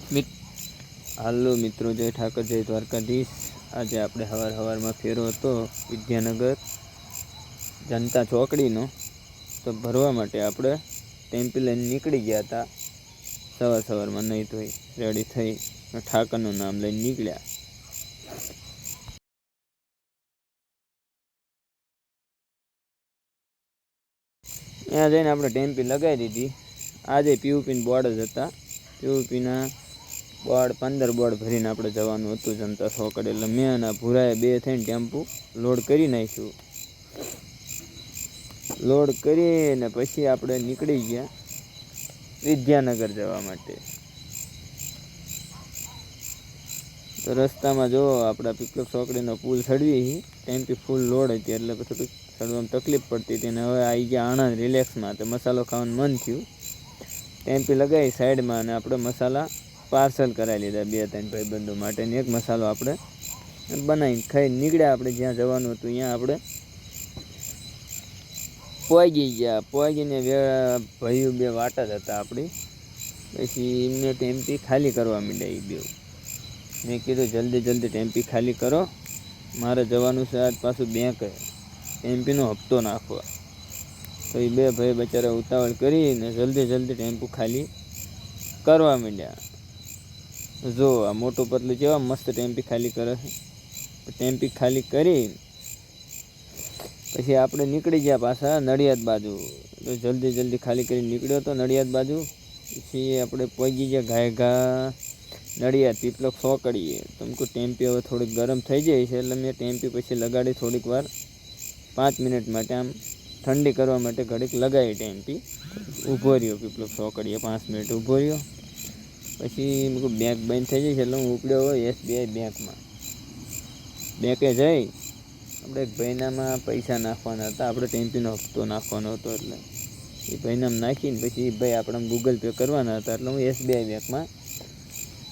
હાલો મિત્રો, જય ઠાકર, જય દ્વારકાધીશ। આજે આપણે સવારમાં ફેરો હતો વિદ્યાનગર જનતા ચોકડીનો, તો ભરવા માટે આપણે ટેમ્પી લઈને નીકળી ગયા હતા। સવારમાં નહીં ધોઈ રેડી થઈ ઠાકરનું નામ લઈને નીકળ્યા। ત્યાં જઈને આપણે ટેમ્પી લગાવી દીધી। આજે પીયુપીના બોર્ડ જ હતા। પીયુપીના બોર્ડ 15 બોર્ડ ભરીને આપણે જવાનું હતું જનતા ચોકડી। એટલે મેં અને ભૂરાએ બે થઈને ટેમ્પો લોડ કરી નાખ્યું। લોડ કરીને પછી આપણે નીકળી ગયા વિદ્યાનગર જવા માટે। તો રસ્તામાં જો આપણા પીપલક ચોકડીનો પુલ ચડવી, ટેમ્પી ફૂલ લોડ હતી એટલે થોડીક ચડવામાં તકલીફ પડતી હતી। ને હવે આવી ગયા આણંદ રિલેક્સમાં, તો મસાલો ખાવાનું મન થયું। ટેમ્પી લગાવી સાઈડમાં અને આપણે મસાલા પાર્સલ કરાવી લીધા 2-3 ભાઈબંધો માટે, ને એક મસાલો આપણે બનાવીને ખાઈ નીકળ્યા। આપણે જ્યાં જવાનું હતું ત્યાં આપણે પહોંચી ગયા। પહોંચીને ભાઈઓ બે વાટ જ હતા આપણી। પછી એમને ટેમ્પી ખાલી કરવા માંડ્યા એ બે। મેં કીધું જલ્દી ટેમ્પી ખાલી કરો, મારે જવાનું છે આજ પાછું બેંક ટેમ્પીનો હપ્તો નાખવા। તો એ બે ભાઈ બચારા ઉતાવળ કરીને જલ્દી ટેમ્પો ખાલી કરવા માંડ્યા। જો આ મોટું પતલું કેવા મસ્ત ટેમ્પી ખાલી કરે છે। ટેમ્પી ખાલી કરી પછી આપણે નીકળી ગયા પાછા નડિયાદ બાજુ। તો જલ્દી ખાલી કરી નીકળ્યો તો નડિયાદ બાજુ। પછી આપણે પહોંચી ગયા ઘા નડિયાદ પીપલક ચોકડીએ। તો એમ ટેમ્પી હવે થોડીક ગરમ થઈ જાય છે એટલે મેં ટેમ્પી પછી લગાડી થોડીક વાર 5 મિનિટ માટે આમ ઠંડી કરવા માટે ઘડીક લગાવી ટેમ્પી। ઊભો રહ્યો પીપલક ચોકડીએ 5 મિનિટ ઊભો રહ્યો। પછી મેં બેંક બંધ થઈ જાય છે એટલે હું ઉપડ્યો હોય SBI બેંકમાં। બેંકે જઈ આપણે એક ભાઈનામાં પૈસા નાખવાના હતા, આપણે ટેમ્પીનો હપ્તો નાખવાનો હતો એટલે એ ભાઈનામ નાખીને પછી એ ભાઈ આપણે ગૂગલ પે કરવાના હતા એટલે હું SBI બેંકમાં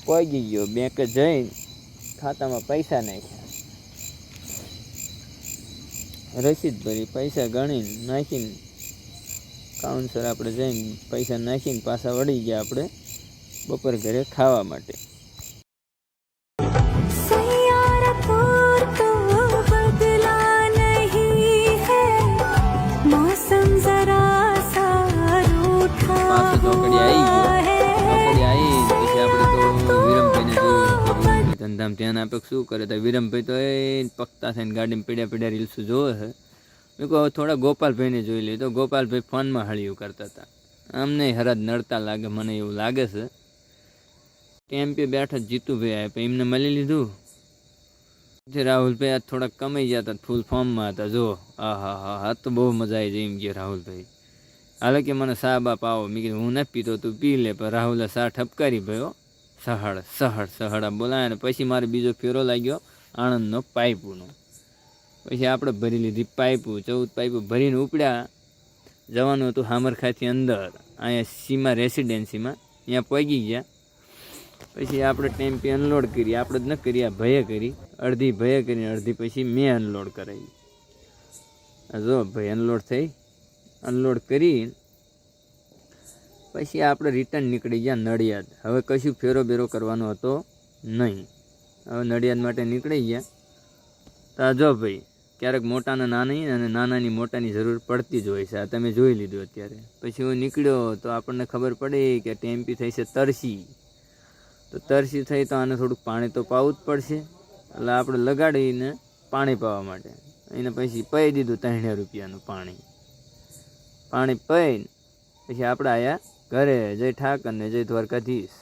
પહોંચી ગયો। બેંકે જઈને ખાતામાં પૈસા નાખ્યા, રસીદ ભરી પૈસા ગણીને નાખીને કાઉન્સર આપણે જઈને પૈસા નાખીને પાછા વળી ગયા આપણે બપોર ઘરે ખાવા માટે। ધંધામાં ધ્યાન આપે શું કરે, તો વિરમભાઈ તો એ પકતા થઈને ગાડીમાં પીડ્યા રીલ્સ જોવે છે। મેં કહું થોડા ગોપાલભાઈને જોઈ લે, તો ગોપાલભાઈ ફોનમાં હળિયું કરતા હતા। અમને હરાજ નડતા લાગે, મને એવું લાગે છે। ટેમ્પી બેઠા જીતુભાઈ આવ્યા પછી એમને મળી લીધું। રાહુલભાઈ આ થોડાક કમાઈ ગયા હતા, ફૂલ ફોર્મમાં હતા। જો હા તો બહુ મજા આવી જાય એમ કે રાહુલભાઈ। હાલે કે મને સા બાપ આવો, મેં કીધું હું નથી પીતો તું પી લે। પણ રાહુલે સા ઠપકારી ભાઈઓ સહડ બોલાય ને પછી મારે બીજો ફેરો લાગ્યો આણંદનો પાઇપોનો। પછી આપણે ભરી લીધી પાઇપો, 14 પાઇપો ભરીને ઉપડ્યા। જવાનું હતું હામરખાથી અંદર, અહીંયા સીમા રેસિડેન્સીમાં, ત્યાં પહોંચી ગયા। પછી આપણે ટેમ્પી અનલોડ કરી, આપણે જ ન કરી આ ભયે કરી, અડધી ભયે કરીને અડધી પછી મેં અનલોડ કરાવી। જો ભાઈ અનલોડ કરી પછી આપણે રિટર્ન નીકળી ગયા નડિયાદ। હવે કશું ફેરો બેરો કરવાનો હતો નહીં, હવે નડિયાદ માટે નીકળી ગયા। તો જો ભાઈ ક્યારેક મોટાના નાની અને નાનાની મોટાની જરૂર પડતી જ હોય છે, આ તમે જોઈ લીધું અત્યારે। પછી હું નીકળ્યો તો આપણને ખબર પડી કે ટેમ્પી થઈ છે તરસી। તો તરસી થઈ તો આને થોડુંક પાણી તો પાવું જ પડશે, એટલે આપણે લગાડીને પાણી પાવા માટે એને પછી પી દીધું 3 રૂપિયાનું પાણી પીને પછી આપણે આવ્યા ઘરે। જય ઠાકર ને જય દ્વારકાધીશ।